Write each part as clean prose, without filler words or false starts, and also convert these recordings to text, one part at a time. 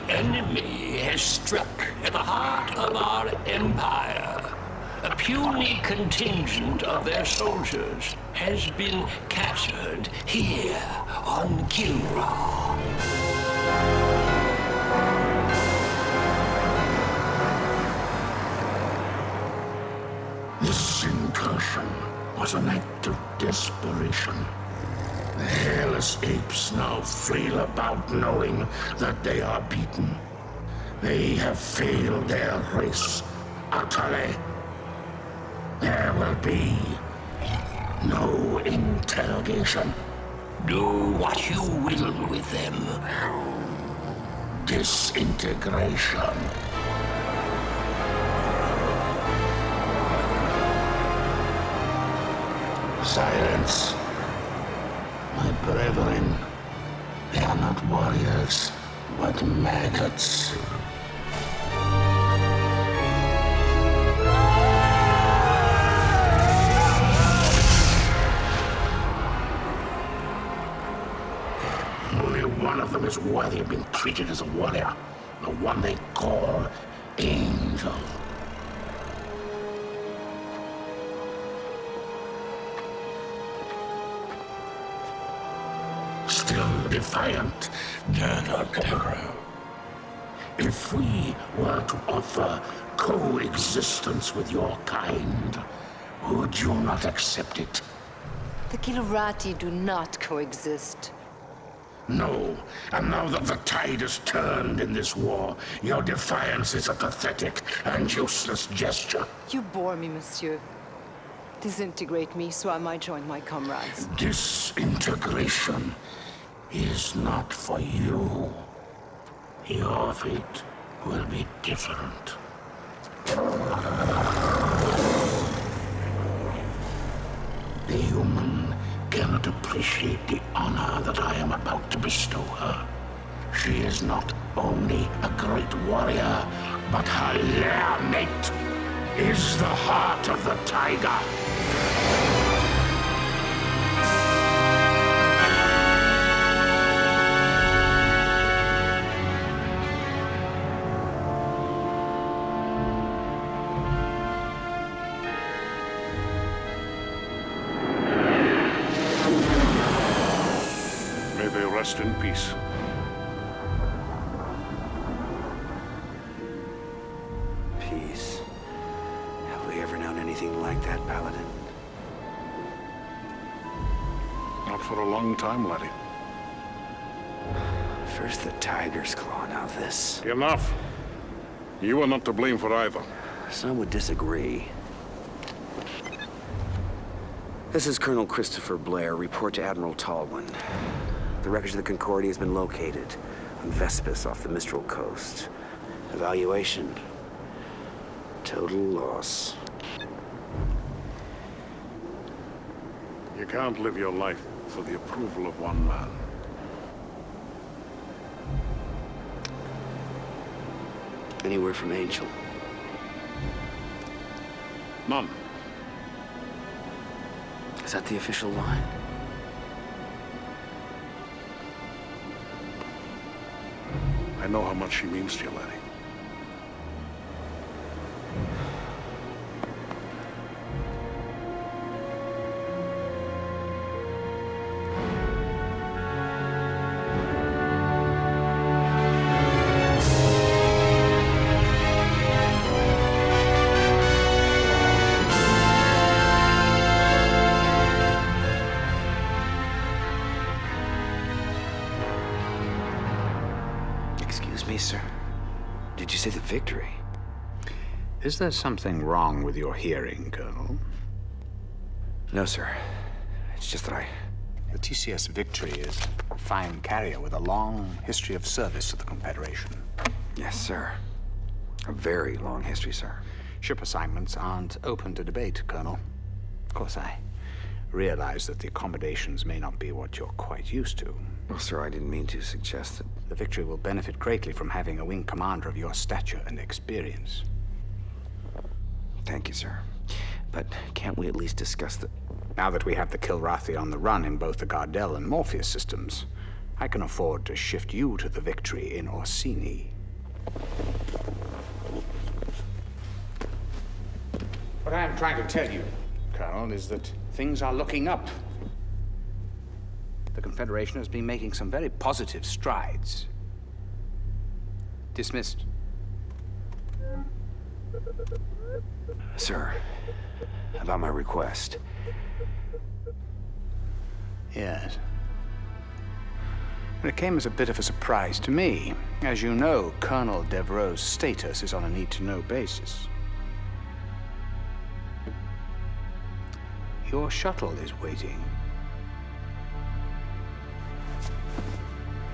enemy has struck at the heart of our empire. A puny contingent of their soldiers has been captured here on Kilra. This incursion was an act of desperation. The hairless apes now flail about knowing that they are beaten. They have failed their race utterly. There will be no interrogation. Do what you will with them. Disintegration. Silence. My brethren, they are not warriors, but maggots. Only one of them is worthy of being treated as a warrior. The one they call Angel. Still defiant, Terror. If we were to offer coexistence with your kind, would you not accept it? The Kilurati do not coexist. No, and now that the tide has turned in this war, your defiance is a pathetic and useless gesture. You bore me, monsieur. Disintegrate me so I might join my comrades. Disintegration is not for you. Your fate will be different. The human cannot appreciate the honor that I am about to bestow her. She is not only a great warrior, but her lair mate is the heart of the tiger. Rest in peace. Peace. Have we ever known anything like that, Paladin? Not for a long time, laddie. First the tiger's claw, now this. Enough. You are not to blame for either. Some would disagree. This is Colonel Christopher Blair. Report to Admiral Tallwin. The wreckage of the Concordia has been located on Vespus off the Mistral coast. Evaluation. Total loss. You can't live your life for the approval of one man. Any word from Angel? None. Is that the official line? I know how much she means to you, laddie. Excuse me, sir. Did you say the victory? Is there something wrong with your hearing, Colonel? No, sir. It's just that The TCS Victory is a fine carrier with a long history of service to the Confederation. Yes, sir. A very long history, sir. Ship assignments aren't open to debate, Colonel. Of course, I realize that the accommodations may not be what you're quite used to. Well, sir, I didn't mean to suggest that. The Victory will benefit greatly from having a wing commander of your stature and experience. Thank you, sir. But can't we at least discuss the... Now that we have the Kilrathi on the run in both the Gardel and Morpheus systems, I can afford to shift you to the Victory in Orsini. What I am trying to tell you, Colonel, is that things are looking up. The Confederation has been making some very positive strides. Dismissed. Sir, about my request. Yes. It came as a bit of a surprise to me. As you know, Colonel Devereaux's status is on a need-to-know basis. Your shuttle is waiting.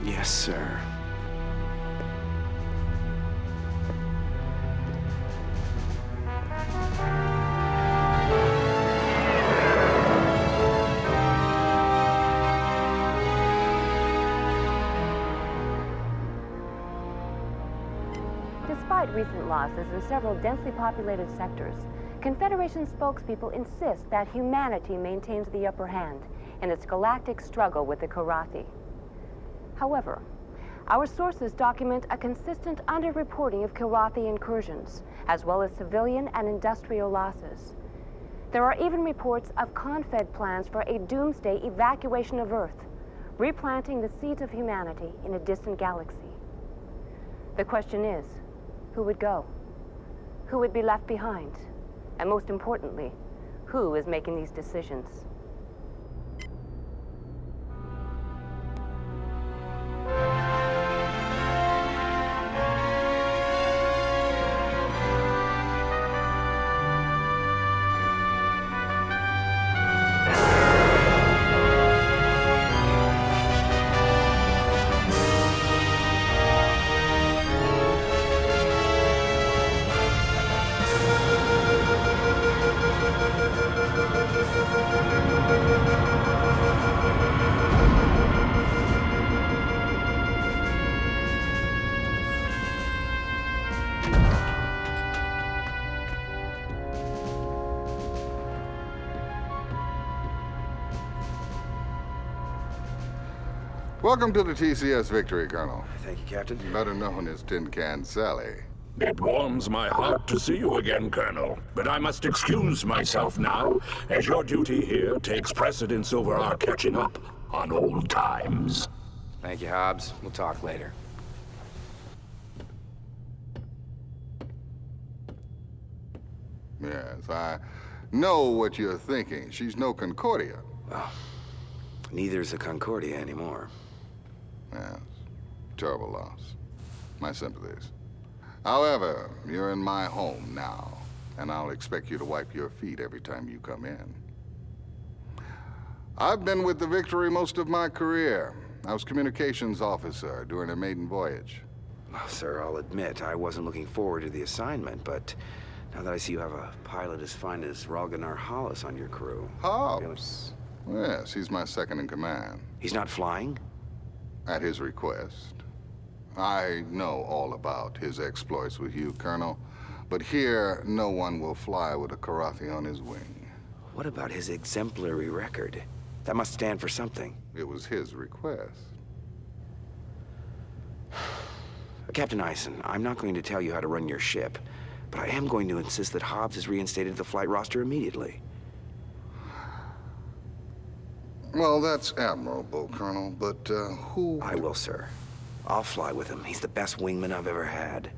Yes, sir. Despite recent losses in several densely populated sectors, Confederation spokespeople insist that humanity maintains the upper hand in its galactic struggle with the Karathi. However, our sources document a consistent underreporting of Karathi incursions, as well as civilian and industrial losses. There are even reports of Confed plans for a doomsday evacuation of Earth, replanting the seeds of humanity in a distant galaxy. The question is, who would go? Who would be left behind? And most importantly, who is making these decisions? Welcome to the TCS Victory, Colonel. Thank you, Captain. Better known as Tin Can Sally. It warms my heart to see you again, Colonel. But I must excuse myself now, as your duty here takes precedence over our catching up on old times. Thank you, Hobbs. We'll talk later. Yes, I know what you're thinking. She's no Concordia. Well, neither's a Concordia anymore. Yes, terrible loss. My sympathies. However, you're in my home now, and I'll expect you to wipe your feet every time you come in. I've been with the Victory most of my career. I was communications officer during a maiden voyage. Well, sir, I'll admit I wasn't looking forward to the assignment, but now that I see you have a pilot as fine as Ralganar Hollis on your crew... Hobbs? Yes, he's my second in command. He's not flying? At his request. I know all about his exploits with you, Colonel, but here, no one will fly with a Karathi on his wing. What about his exemplary record? That must stand for something. It was his request. Captain Eisen, I'm not going to tell you how to run your ship, but I am going to insist that Hobbs is reinstated to the flight roster immediately. Well, that's admirable, Colonel, but who... I will, sir. I'll fly with him. He's the best wingman I've ever had.